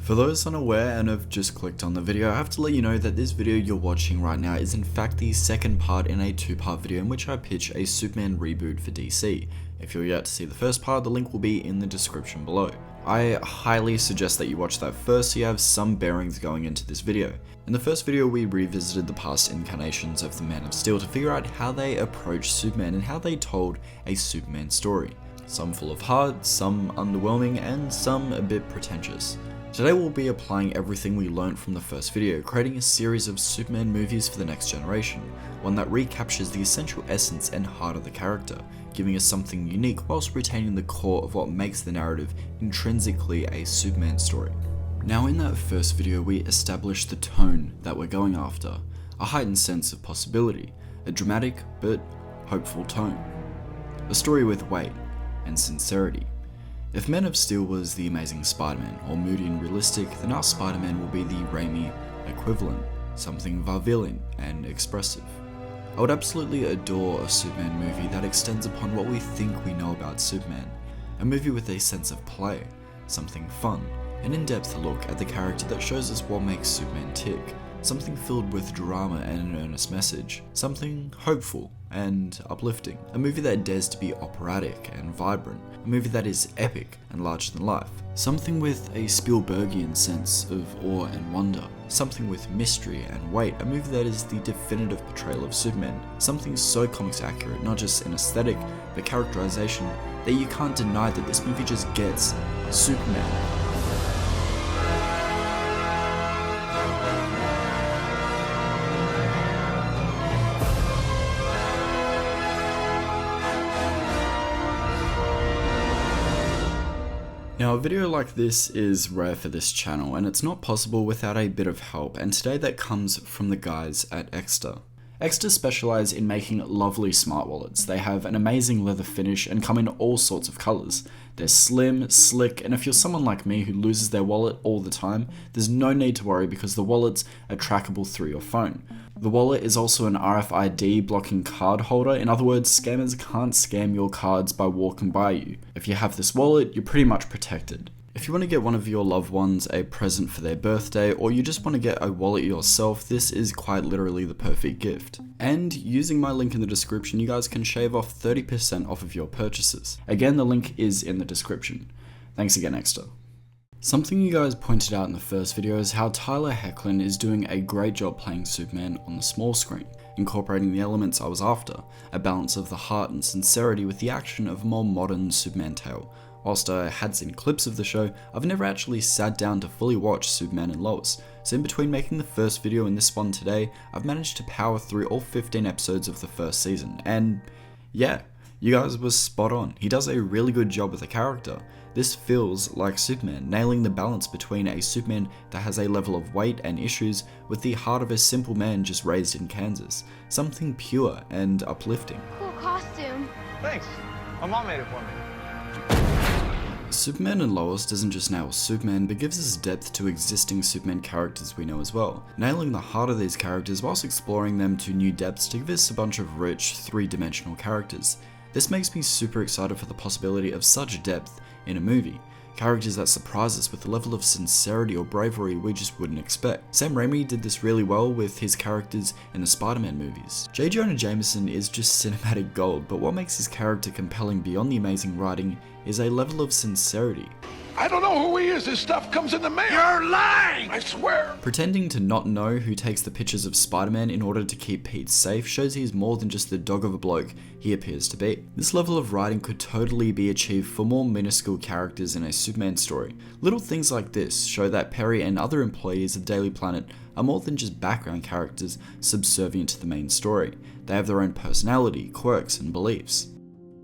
For those unaware and have just clicked on the video, I have to let you know that this video you're watching right now is in fact the second part in a two-part video in which I pitch a Superman reboot for DC. If you're yet to see the first part, the link will be in the description below. I highly suggest that you watch that first so you have some bearings going into this video. In the first video we revisited the past incarnations of the Man of Steel to figure out how they approached Superman and how they told a Superman story. Some full of heart, some underwhelming, and some a bit pretentious. Today we'll be applying everything we learned from the first video, creating a series of Superman movies for the next generation, one that recaptures the essential essence and heart of the character, giving us something unique whilst retaining the core of what makes the narrative intrinsically a Superman story. Now in that first video we established the tone that we're going after, a heightened sense of possibility, a dramatic but hopeful tone, a story with weight and sincerity. If Man of Steel was the Amazing Spider-Man, or moody and realistic, then our Spider-Man will be the Raimi equivalent, something vaudevillian and expressive. I would absolutely adore a Superman movie that extends upon what we think we know about Superman, a movie with a sense of play, something fun, an in-depth look at the character that shows us what makes Superman tick, something filled with drama and an earnest message, something hopeful and uplifting, a movie that dares to be operatic and vibrant, a movie that is epic and larger than life, something with a Spielbergian sense of awe and wonder, something with mystery and weight, a movie that is the definitive portrayal of Superman, something so comics accurate, not just in aesthetic, but characterization, that you can't deny that this movie just gets Superman. Now a video like this is rare for this channel and it's not possible without a bit of help, and today that comes from the guys at Ekster. Ekster specialise in making lovely smart wallets. They have an amazing leather finish and come in all sorts of colours. They're slim, slick, and if you're someone like me who loses their wallet all the time, there's no need to worry because the wallets are trackable through your phone. The wallet is also an RFID blocking card holder. In other words, scammers can't scam your cards by walking by you. If you have this wallet, you're pretty much protected. If you want to get one of your loved ones a present for their birthday, or you just want to get a wallet yourself, this is quite literally the perfect gift. And using my link in the description, you guys can shave off 30% off of your purchases. Again, the link is in the description. Thanks again, Ekster. Something you guys pointed out in the first video is how Tyler Hoechlin is doing a great job playing Superman on the small screen, incorporating the elements I was after, a balance of the heart and sincerity with the action of a more modern Superman tale. Whilst I had seen clips of the show, I've never actually sat down to fully watch Superman and Lois, so in between making the first video and this one today, I've managed to power through all 15 episodes of the first season, and yeah, you guys were spot on. He does a really good job with the character. This feels like Superman, nailing the balance between a Superman that has a level of weight and issues with the heart of a simple man just raised in Kansas. Something pure and uplifting. Cool costume. Thanks. My mom made it for me. Superman and Lois doesn't just nail Superman, but gives us depth to existing Superman characters we know as well, nailing the heart of these characters whilst exploring them to new depths to give us a bunch of rich, three-dimensional characters. This makes me super excited for the possibility of such depth in a movie, characters that surprise us with a level of sincerity or bravery we just wouldn't expect. Sam Raimi did this really well with his characters in the Spider-Man movies. J. Jonah Jameson is just cinematic gold, but what makes his character compelling beyond the amazing writing is a level of sincerity. I don't know who he is. This stuff comes in the mail. You're lying! I swear. Pretending to not know who takes the pictures of Spider-Man in order to keep Pete safe shows he's more than just the dog of a bloke he appears to be. This level of writing could totally be achieved for more minuscule characters in a Superman story. Little things like this show that Perry and other employees of Daily Planet are more than just background characters subservient to the main story. They have their own personality, quirks, and beliefs.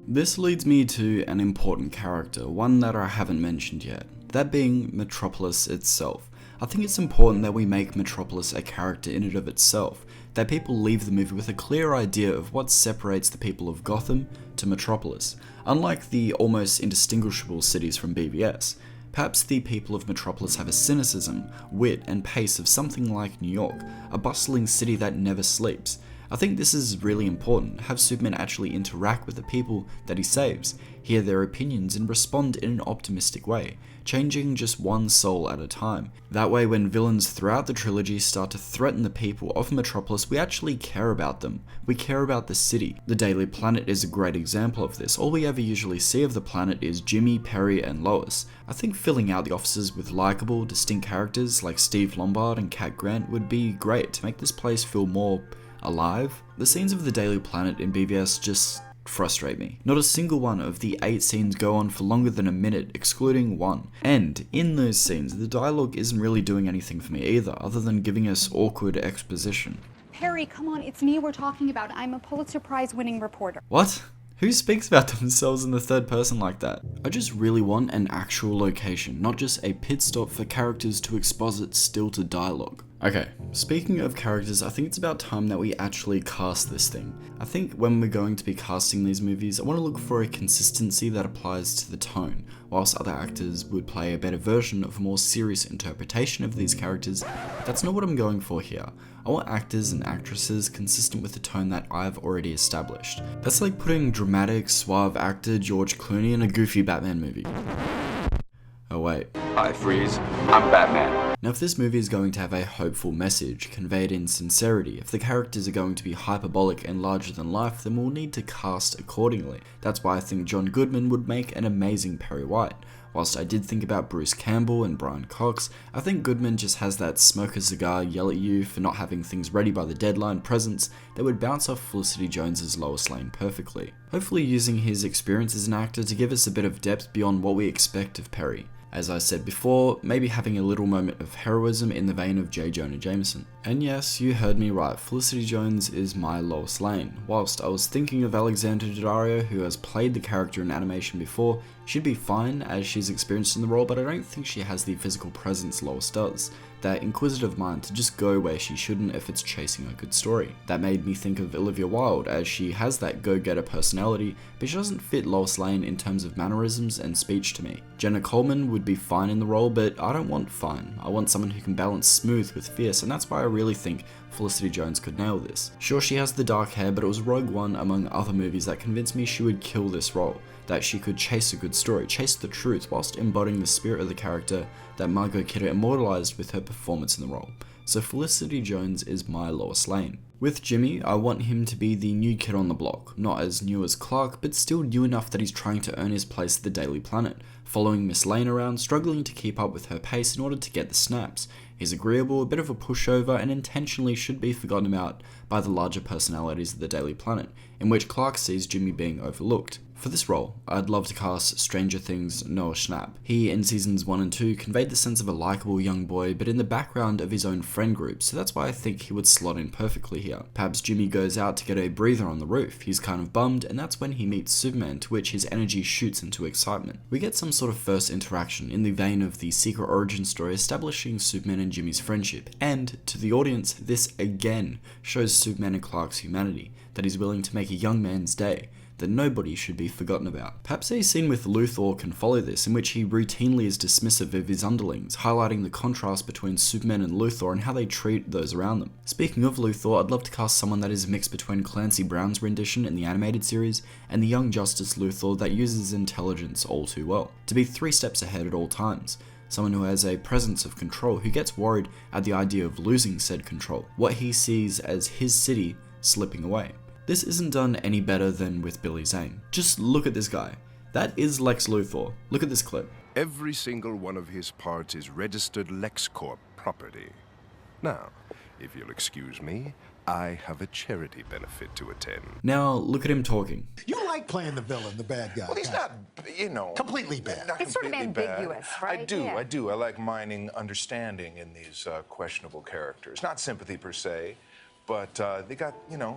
This leads me to an important character, one that I haven't mentioned yet, that being Metropolis itself. I think it's important that we make Metropolis a character in and of itself, that people leave the movie with a clear idea of what separates the people of Gotham to Metropolis. Unlike the almost indistinguishable cities from BVS, perhaps the people of Metropolis have a cynicism, wit, and pace of something like New York, a bustling city that never sleeps, I think this is really important, have Superman actually interact with the people that he saves, hear their opinions and respond in an optimistic way, changing just one soul at a time. That way when villains throughout the trilogy start to threaten the people of Metropolis, we actually care about them. We care about the city. The Daily Planet is a great example of this. All we ever usually see of the planet is Jimmy, Perry and Lois. I think filling out the offices with likeable, distinct characters like Steve Lombard and Cat Grant would be great to make this place feel more alive. The scenes of the Daily Planet in BVS just frustrate me. Not a single one of the 8 scenes go on for longer than a minute, excluding one. And in those scenes, the dialogue isn't really doing anything for me either, other than giving us awkward exposition. Perry, come on, it's me we're talking about. I'm a Pulitzer Prize winning reporter. What? Who speaks about themselves in the third person like that? I just really want an actual location, not just a pit stop for characters to exposit stilted dialogue. Okay, speaking of characters, I think it's about time that we actually cast this thing. I think when we're going to be casting these movies, I want to look for a consistency that applies to the tone, whilst other actors would play a better version of a more serious interpretation of these characters. That's not what I'm going for here. I want actors and actresses consistent with the tone that I've already established. That's like putting dramatic, suave actor George Clooney in a goofy Batman movie. Oh wait. Hi, Freeze. I'm Batman. Now if this movie is going to have a hopeful message, conveyed in sincerity, if the characters are going to be hyperbolic and larger than life, then we'll need to cast accordingly. That's why I think John Goodman would make an amazing Perry White. Whilst I did think about Bruce Campbell and Brian Cox, I think Goodman just has that smoke a cigar, yell at you for not having things ready by the deadline presence that would bounce off Felicity Jones's Lois Lane perfectly. Hopefully using his experience as an actor to give us a bit of depth beyond what we expect of Perry. As I said before, maybe having a little moment of heroism in the vein of J. Jonah Jameson. And yes, you heard me right, Felicity Jones is my Lois Lane. Whilst I was thinking of Alexandra Daddario, who has played the character in animation before, she'd be fine as she's experienced in the role, but I don't think she has the physical presence Lois does. That inquisitive mind to just go where she shouldn't if it's chasing a good story. That made me think of Olivia Wilde, as she has that go-getter personality, but she doesn't fit Lois Lane in terms of mannerisms and speech to me. Jenna Coleman would be fine in the role, but I don't want fine. I want someone who can balance smooth with fierce, and that's why I really think Felicity Jones could nail this. Sure, she has the dark hair, but it was Rogue One among other movies that convinced me she would kill this role. That she could chase a good story, chase the truth, whilst embodying the spirit of the character that Margot Kidder immortalized with her performance in the role. So Felicity Jones is my Lois Lane. With Jimmy, I want him to be the new kid on the block, not as new as Clark, but still new enough that he's trying to earn his place at the Daily Planet, following Miss Lane around, struggling to keep up with her pace in order to get the snaps. He's agreeable, a bit of a pushover, and intentionally should be forgotten about by the larger personalities of the Daily Planet, in which Clark sees Jimmy being overlooked. For this role, I'd love to cast Stranger Things' Noah Schnapp. He, in seasons 1 and 2, conveyed the sense of a likeable young boy, but in the background of his own friend group, so that's why I think he would slot in perfectly here. Perhaps Jimmy goes out to get a breather on the roof, he's kind of bummed, and that's when he meets Superman, to which his energy shoots into excitement. We get some sort of first interaction in the vein of the secret origin story establishing Superman and Jimmy's friendship, and, to the audience, this again shows Superman and Clark's humanity, that he's willing to make a young man's day, that nobody should be forgotten about. Perhaps a scene with Luthor can follow this, in which he routinely is dismissive of his underlings, highlighting the contrast between Superman and Luthor and how they treat those around them. Speaking of Luthor, I'd love to cast someone that is a mix between Clancy Brown's rendition in the animated series and the Young Justice Luthor that uses intelligence all too well, to be 3 steps ahead at all times. Someone who has a presence of control, who gets worried at the idea of losing said control, what he sees as his city slipping away. This isn't done any better than with Billy Zane. Just look at this guy. That is Lex Luthor. Look at this clip. Every single one of his parts is registered LexCorp property. Now, if you'll excuse me, I have a charity benefit to attend. Now, look at him talking. You like playing the villain, the bad guy. Well, he's not, completely bad. Not It's sort of completely bad. ambiguous, right? I do. I like mining understanding in these questionable characters. Not sympathy per se, but they got,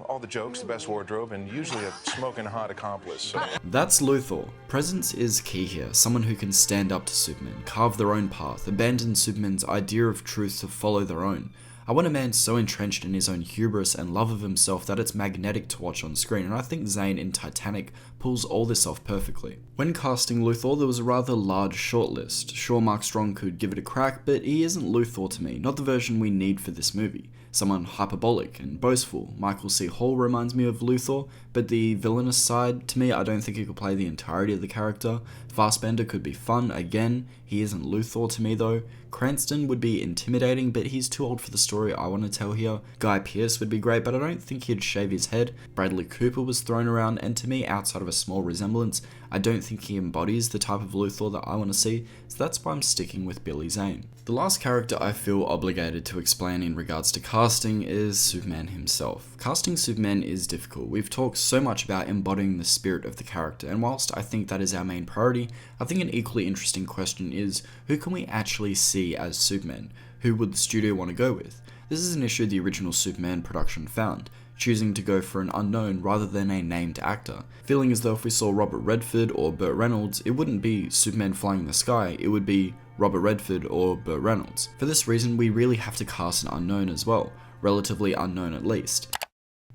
all the jokes, the best wardrobe, and usually a smoking hot accomplice. So. That's Luthor. Presence is key here. Someone who can stand up to Superman, carve their own path, abandon Superman's idea of truth to follow their own. I want a man so entrenched in his own hubris and love of himself that it's magnetic to watch on screen, and I think Zayn in Titanic pulls all this off perfectly. When casting Luthor, there was a rather large shortlist. Sure, Mark Strong could give it a crack, but he isn't Luthor to me, not the version we need for this movie. Someone hyperbolic and boastful. Michael C. Hall reminds me of Luthor, but the villainous side, to me, I don't think he could play the entirety of the character. Fassbender could be fun, again, he isn't Luthor to me though. Cranston would be intimidating, but he's too old for the story I want to tell here. Guy Pearce would be great, but I don't think he'd shave his head. Bradley Cooper was thrown around, and to me, outside of a small resemblance, I don't think he embodies the type of Luthor that I want to see, so that's why I'm sticking with Billy Zane. The last character I feel obligated to explain in regards to casting is Superman himself. Casting Superman is difficult. We've talked so much about embodying the spirit of the character, and whilst I think that is our main priority, I think an equally interesting question is, who can we actually see as Superman? Who would the studio want to go with? This is an issue the original Superman production found, choosing to go for an unknown rather than a named actor, feeling as though if we saw Robert Redford or Burt Reynolds, it wouldn't be Superman flying in the sky, it would be Robert Redford or Burt Reynolds. For this reason, we really have to cast an unknown as well, relatively unknown at least.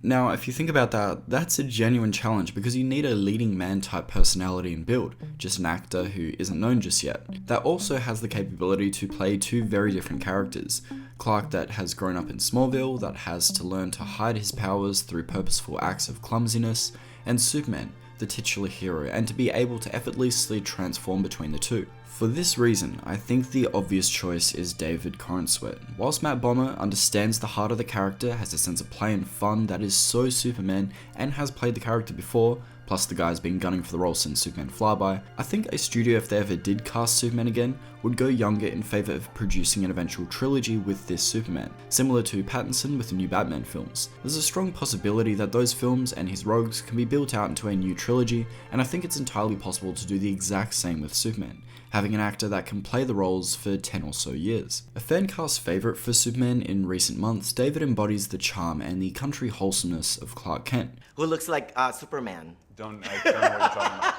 Now, if you think about that, that's a genuine challenge because you need a leading man type personality and build, just an actor who isn't known just yet, that also has the capability to play two very different characters. Clark that has grown up in Smallville, that has to learn to hide his powers through purposeful acts of clumsiness, and Superman, the titular hero, and to be able to effortlessly transform between the two. For this reason, I think the obvious choice is David Corenswet. Whilst Matt Bomer understands the heart of the character, has a sense of play and fun that is so Superman, and has played the character before, plus the guy's been gunning for the role since Superman Flyby, I think a studio, if they ever did cast Superman again, would go younger in favour of producing an eventual trilogy with this Superman, similar to Pattinson with the new Batman films. There's a strong possibility that those films and his rogues can be built out into a new trilogy, and I think it's entirely possible to do the exact same with Superman, having an actor that can play the roles for 10 or so years. A fan cast favourite for Superman in recent months, David embodies the charm and the country wholesomeness of Clark Kent. Who looks like Superman. I don't know what you're talking about.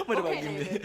What about you?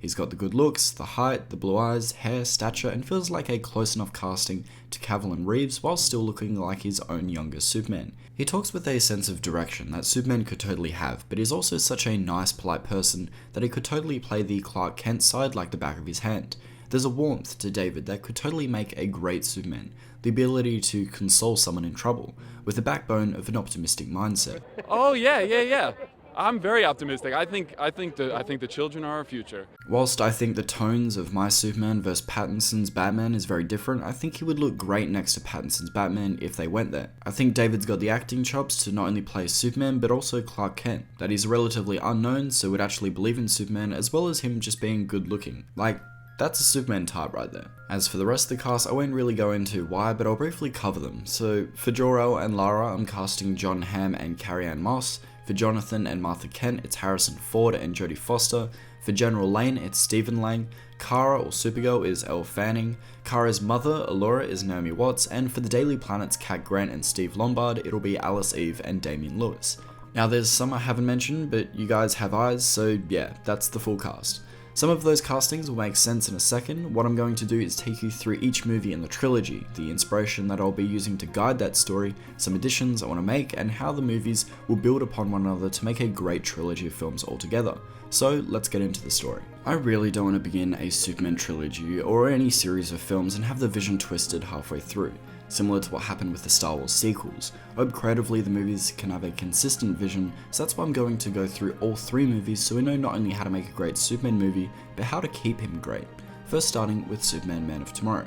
He's got the good looks, the height, the blue eyes, hair, stature, and feels like a close enough casting to Cavill and Reeves while still looking like his own younger Superman. He talks with a sense of direction that Superman could totally have, but is also such a nice, polite person that he could totally play the Clark Kent side like the back of his hand. There's a warmth to David that could totally make a great Superman, the ability to console someone in trouble, with the backbone of an optimistic mindset. Oh yeah. I'm very optimistic. I think the children are our future. Whilst I think the tones of my Superman versus Pattinson's Batman is very different, I think he would look great next to Pattinson's Batman if they went there. I think David's got the acting chops to not only play Superman but also Clark Kent, that he's relatively unknown so would actually believe in Superman as well as him just being good looking. Like, that's a Superman type right there. As for the rest of the cast, I won't really go into why, but I'll briefly cover them. So, for Jor-El and Lara, I'm casting John Hamm and Carrie-Anne Moss. For Jonathan and Martha Kent, it's Harrison Ford and Jodie Foster. For General Lane, it's Stephen Lang. Kara, or Supergirl, is Elle Fanning. Kara's mother, Allura, is Naomi Watts. And for the Daily Planet's Cat Grant and Steve Lombard, it'll be Alice Eve and Damian Lewis. Now, there's some I haven't mentioned, but you guys have eyes, so yeah, that's the full cast. Some of those castings will make sense in a second. What I'm going to do is take you through each movie in the trilogy, the inspiration that I'll be using to guide that story, some additions I want to make, and how the movies will build upon one another to make a great trilogy of films altogether. So let's get into the story. I really don't want to begin a Superman trilogy or any series of films and have the vision twisted halfway through. Similar to what happened with the Star Wars sequels. I hope creatively the movies can have a consistent vision, so that's why I'm going to go through all three movies so we know not only how to make a great Superman movie, but how to keep him great. First starting with Superman Man of Tomorrow.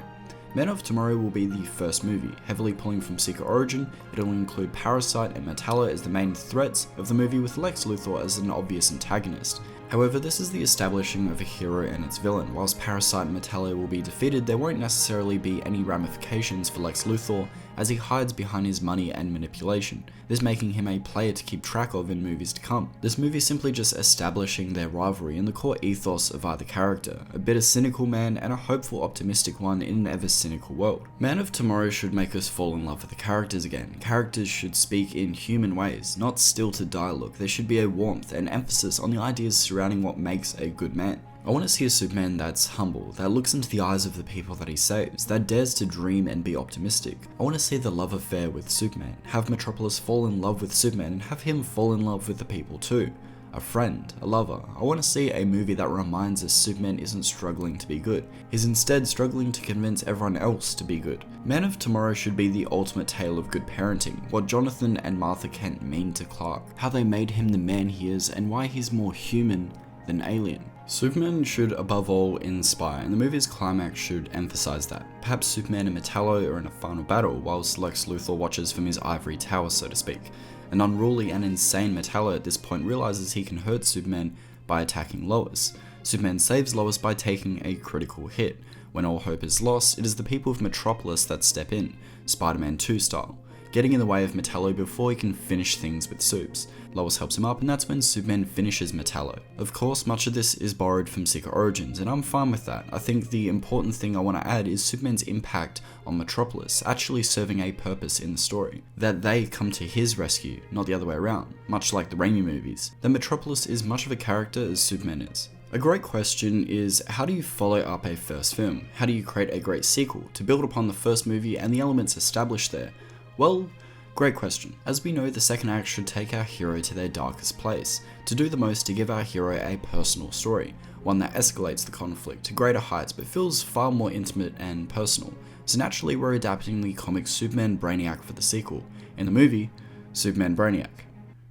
Man of Tomorrow will be the first movie, heavily pulling from Secret Origin. It'll include Parasite and Metallo as the main threats of the movie, with Lex Luthor as an obvious antagonist. However, this is the establishing of a hero and its villain. Whilst Parasite and Metallo will be defeated, there won't necessarily be any ramifications for Lex Luthor, as he hides behind his money and manipulation, this making him a player to keep track of in movies to come. This movie is simply just establishing their rivalry and the core ethos of either character, a bitter cynical man and a hopeful optimistic one in an ever cynical world. Man of Tomorrow should make us fall in love with the characters again. Characters should speak in human ways, not stilted dialogue. There should be a warmth and emphasis on the ideas surrounding what makes a good man. I want to see a Superman that's humble, that looks into the eyes of the people that he saves, that dares to dream and be optimistic. I want to see the love affair with Superman, have Metropolis fall in love with Superman and have him fall in love with the people too. A friend, a lover. I want to see a movie that reminds us Superman isn't struggling to be good. He's instead struggling to convince everyone else to be good. Man of Tomorrow should be the ultimate tale of good parenting, what Jonathan and Martha Kent mean to Clark, how they made him the man he is and why he's more human than alien. Superman should above all inspire, and the movie's climax should emphasize that. Perhaps Superman and Metallo are in a final battle, whilst Lex Luthor watches from his ivory tower, so to speak. An unruly and insane Metallo at this point realizes he can hurt Superman by attacking Lois. Superman saves Lois by taking a critical hit. When all hope is lost, it is the people of Metropolis that step in, Spider-Man 2 style, getting in the way of Metallo before he can finish things with Supes. Lois helps him up, and that's when Superman finishes Metallo. Of course, much of this is borrowed from Secret Origins, and I'm fine with that. I think the important thing I want to add is Superman's impact on Metropolis, actually serving a purpose in the story. That they come to his rescue, not the other way around, much like the Raimi movies. That Metropolis is much of a character as Superman is. A great question is, how do you follow up a first film? How do you create a great sequel to build upon the first movie and the elements established there? Well, great question. As we know, the second act should take our hero to their darkest place, to do the most to give our hero a personal story, one that escalates the conflict to greater heights but feels far more intimate and personal. So naturally we're adapting the comic Superman Brainiac for the sequel. In the movie, Superman Brainiac.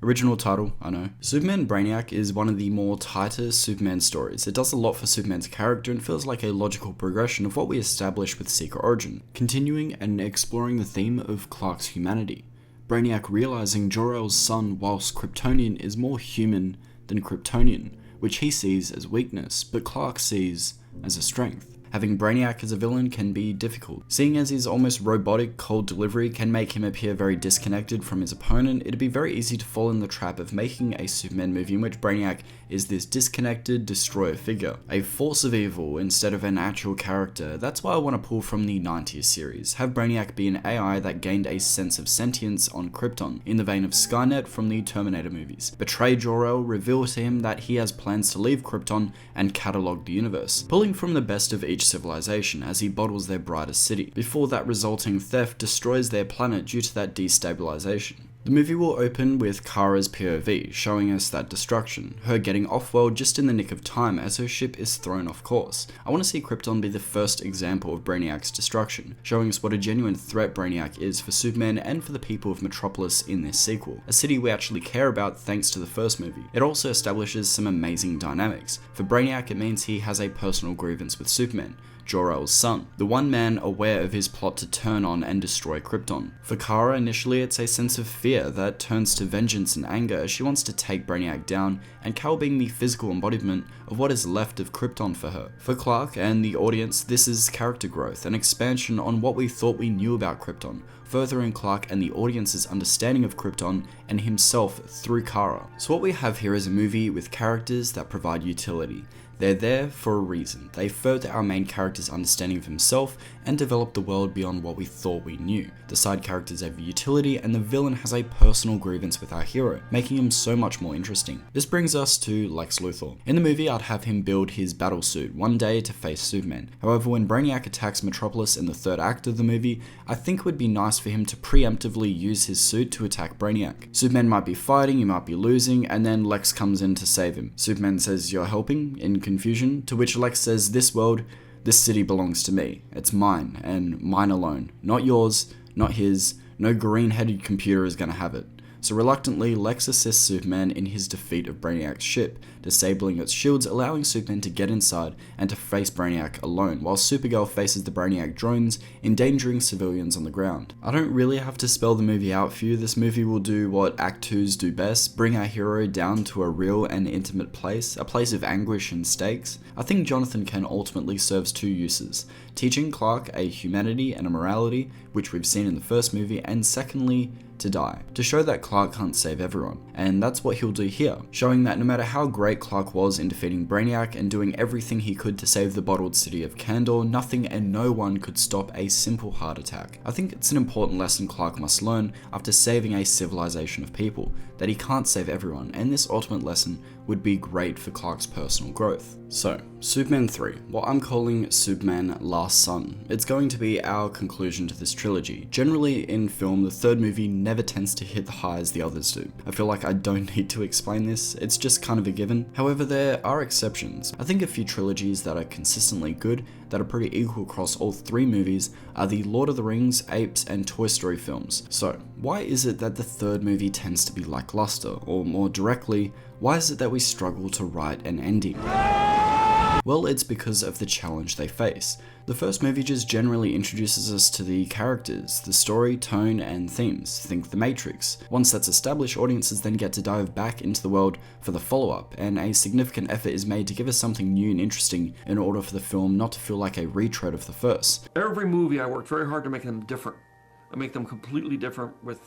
Original title, I know. Superman Brainiac is one of the more tighter Superman stories. It does a lot for Superman's character and feels like a logical progression of what we established with Secret Origin, continuing and exploring the theme of Clark's humanity. Brainiac realizing Jor-El's son, whilst Kryptonian, is more human than Kryptonian, which he sees as weakness, but Clark sees as a strength. Having Brainiac as a villain can be difficult. Seeing as his almost robotic, cold delivery can make him appear very disconnected from his opponent, it'd be very easy to fall in the trap of making a Superman movie in which Brainiac is this disconnected destroyer figure, a force of evil instead of an actual character. That's why I want to pull from the 90s series. Have Brainiac be an AI that gained a sense of sentience on Krypton, in the vein of Skynet from the Terminator movies. Betray Jor-El, reveal to him that he has plans to leave Krypton and catalog the universe, pulling from the best of each civilization as he bottles their brightest city, before that resulting theft destroys their planet due to that destabilization. The movie will open with Kara's POV, showing us that destruction, her getting off-world just in the nick of time as her ship is thrown off course. I want to see Krypton be the first example of Brainiac's destruction, showing us what a genuine threat Brainiac is for Superman and for the people of Metropolis in this sequel, a city we actually care about thanks to the first movie. It also establishes some amazing dynamics. For Brainiac, it means he has a personal grievance with Superman, Jor-El's son, the one man aware of his plot to turn on and destroy Krypton. For Kara, initially it's a sense of fear that turns to vengeance and anger as she wants to take Brainiac down, and Kal being the physical embodiment of what is left of Krypton for her. For Clark and the audience, this is character growth, an expansion on what we thought we knew about Krypton, furthering Clark and the audience's understanding of Krypton and himself through Kara. So what we have here is a movie with characters that provide utility. They're there for a reason. They further our main character's understanding of himself and develop the world beyond what we thought we knew. The side characters have utility and the villain has a personal grievance with our hero, making him so much more interesting. This brings us to Lex Luthor. In the movie, I'd have him build his battle suit one day to face Superman. However, when Brainiac attacks Metropolis in the third act of the movie, I think it would be nice for him to preemptively use his suit to attack Brainiac. Superman might be fighting, he might be losing, and then Lex comes in to save him. Superman says, "You're helping?" in confusion, to which Lex says, "This world, this city belongs to me. It's mine, and mine alone. Not yours, not his, no green-headed computer is gonna have it." So reluctantly, Lex assists Superman in his defeat of Brainiac's ship, disabling its shields, allowing Superman to get inside and to face Brainiac alone, while Supergirl faces the Brainiac drones, endangering civilians on the ground. I don't really have to spell the movie out for you. This movie will do what Act 2s do best, bring our hero down to a real and intimate place, a place of anguish and stakes. I think Jonathan Kent ultimately serves two uses: teaching Clark a humanity and a morality, which we've seen in the first movie, and secondly, to die, to show that Clark can't save everyone. And that's what he'll do here, showing that no matter how great Clark was in defeating Brainiac and doing everything he could to save the bottled city of Kandor, nothing and no one could stop a simple heart attack. I think it's an important lesson Clark must learn after saving a civilization of people, that he can't save everyone, and this ultimate lesson would be great for Clark's personal growth. So, Superman 3, what I'm calling Superman Last Son. It's going to be our conclusion to this trilogy. Generally in film, the third movie never tends to hit the highs the others do. I feel like I don't need to explain this, it's just kind of a given. However, there are exceptions. I think a few trilogies that are consistently good, that are pretty equal across all three movies, are the Lord of the Rings, Apes, and Toy Story films. So, why is it that the third movie tends to be lackluster? Or more directly, why is it that we struggle to write an ending? Well, it's because of the challenge they face. The first movie just generally introduces us to the characters, the story, tone, and themes. Think The Matrix. Once that's established, audiences then get to dive back into the world for the follow-up, and a significant effort is made to give us something new and interesting in order for the film not to feel like a retread of the first. Every movie I worked very hard to make them different. I make them completely different with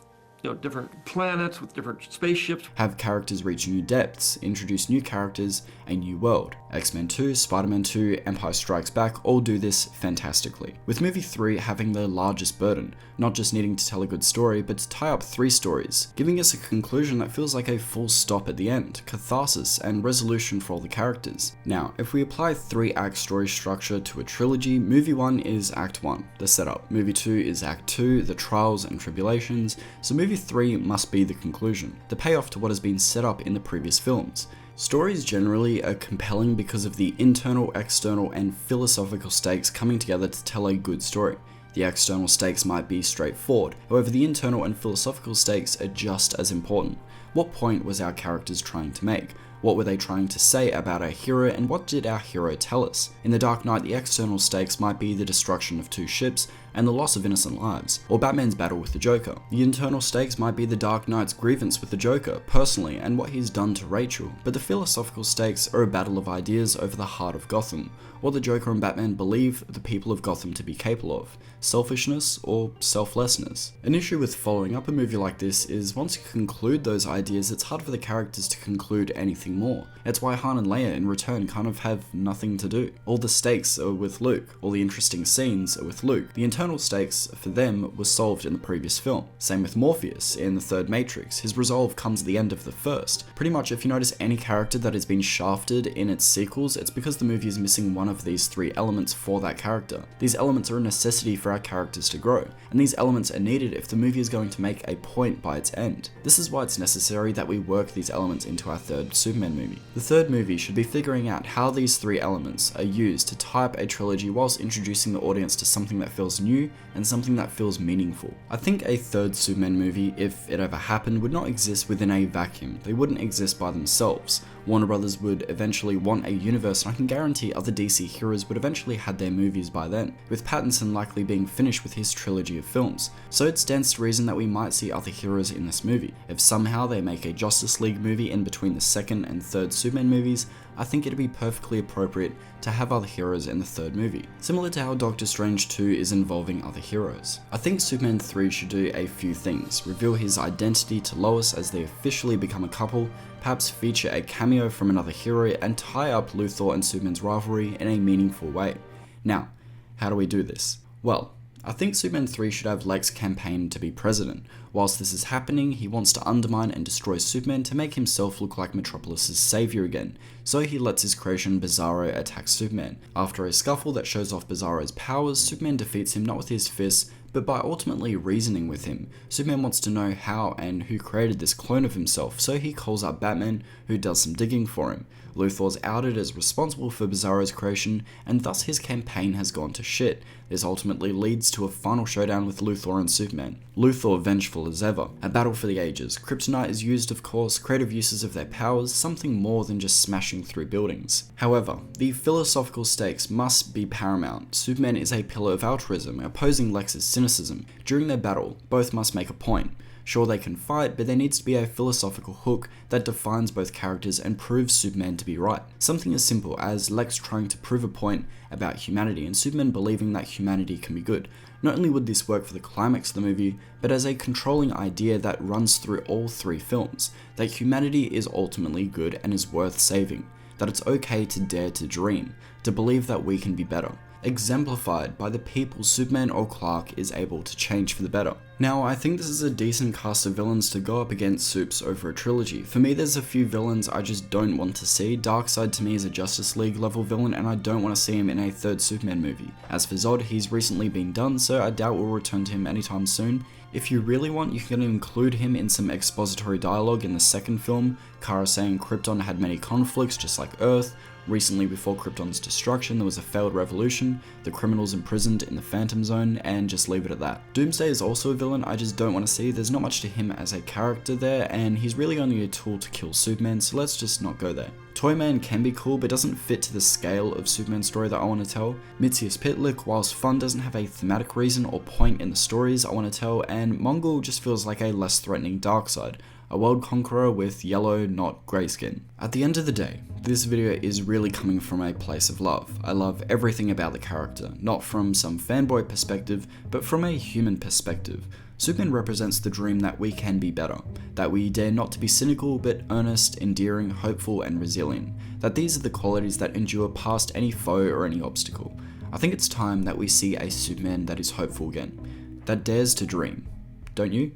different planets, with different spaceships. Have characters reach new depths, introduce new characters, a new world. X-Men 2, Spider-Man 2, Empire Strikes Back all do this fantastically. With movie 3 having the largest burden, not just needing to tell a good story, but to tie up 3 stories, giving us a conclusion that feels like a full stop at the end, catharsis, and resolution for all the characters. Now, if we apply 3-act story structure to a trilogy, movie 1 is Act 1, the setup. Movie 2 is Act 2, the trials and tribulations, so movie 3 must be the conclusion, the payoff to what has been set up in the previous films. Stories generally are compelling because of the internal, external, and philosophical stakes coming together to tell a good story. The external stakes might be straightforward, however the internal and philosophical stakes are just as important. What point was our characters trying to make? What were they trying to say about our hero, and what did our hero tell us? In The Dark Knight, the external stakes might be the destruction of 2 ships and the loss of innocent lives, or Batman's battle with the Joker. The internal stakes might be the Dark Knight's grievance with the Joker, personally, and what he's done to Rachel, but the philosophical stakes are a battle of ideas over the heart of Gotham, what the Joker and Batman believe the people of Gotham to be capable of, selfishness or selflessness. An issue with following up a movie like this is once you conclude those ideas, it's hard for the characters to conclude anything more. That's why Han and Leia in Return kind of have nothing to do. All the stakes are with Luke, all the interesting scenes are with Luke. The internal stakes for them were solved in the previous film. Same with Morpheus in the third Matrix, his resolve comes at the end of the first. Pretty much if you notice any character that has been shafted in its sequels, it's because the movie is missing one of these 3 elements for that character. These elements are a necessity for our characters to grow, and these elements are needed if the movie is going to make a point by its end. This is why it's necessary that we work these elements into our third Superman movie. The third movie should be figuring out how these 3 elements are used to tie up a trilogy whilst introducing the audience to something that feels new and something that feels meaningful. I think a third Superman movie, if it ever happened, would not exist within a vacuum. They wouldn't exist by themselves. Warner Brothers would eventually want a universe, and I can guarantee other DC heroes would eventually had their movies by then, with Pattinson likely being finished with his trilogy of films. So it stands to reason that we might see other heroes in this movie. If somehow they make a Justice League movie in between the second and third Superman movies, I think it'd be perfectly appropriate to have other heroes in the third movie, similar to how Doctor Strange 2 is involving other heroes. I think Superman 3 should do a few things: reveal his identity to Lois as they officially become a couple, perhaps feature a cameo from another hero, and tie up Luthor and Superman's rivalry in a meaningful way. Now, how do we do this? Well, I think Superman 3 should have Lex campaign to be president. Whilst this is happening, he wants to undermine and destroy Superman to make himself look like Metropolis' savior again, so he lets his creation Bizarro attack Superman. After a scuffle that shows off Bizarro's powers, Superman defeats him not with his fists, but by ultimately reasoning with him. Superman wants to know how and who created this clone of himself, so he calls up Batman, who does some digging for him. Luthor's outed as responsible for Bizarro's creation, and thus his campaign has gone to shit. This ultimately leads to a final showdown with Luthor and Superman. Luthor vengeful as ever. A battle for the ages. Kryptonite is used, of course, creative uses of their powers, something more than just smashing through buildings. However, the philosophical stakes must be paramount. Superman is a pillar of altruism, opposing Lex's cynicism. During their battle, both must make a point. Sure, they can fight, but there needs to be a philosophical hook that defines both characters and proves Superman to be right. Something as simple as Lex trying to prove a point about humanity and Superman believing that humanity can be good. Not only would this work for the climax of the movie, but as a controlling idea that runs through all 3 films, that humanity is ultimately good and is worth saving, that it's okay to dare to dream, to believe that we can be better. exemplified by the people Superman or Clark is able to change for the better. Now, I think this is a decent cast of villains to go up against Supes over a trilogy. For me, there's a few villains I just don't want to see. Darkseid to me is a Justice League level villain, and I don't want to see him in a third Superman movie. As for Zod, he's recently been done, so I doubt we'll return to him anytime soon. If you really want, you can include him in some expository dialogue in the second film, Kara saying Krypton had many conflicts just like Earth. Recently, before Krypton's destruction, there was a failed revolution, the criminals imprisoned in the Phantom Zone, and just leave it at that. Doomsday is also a villain I just don't want to see. There's not much to him as a character there, and he's really only a tool to kill Superman, so let's just not go there. Toyman can be cool, but doesn't fit to the scale of Superman story that I want to tell. Mitzias Pitlick, whilst fun, doesn't have a thematic reason or point in the stories I want to tell, and Mongol just feels like a less threatening Darkseid. A world conqueror with yellow, not grey skin. At the end of the day, this video is really coming from a place of love. I love everything about the character, not from some fanboy perspective, but from a human perspective. Superman represents the dream that we can be better, that we dare not to be cynical but earnest, endearing, hopeful and resilient, that these are the qualities that endure past any foe or any obstacle. I think it's time that we see a Superman that is hopeful again, that dares to dream. Don't you?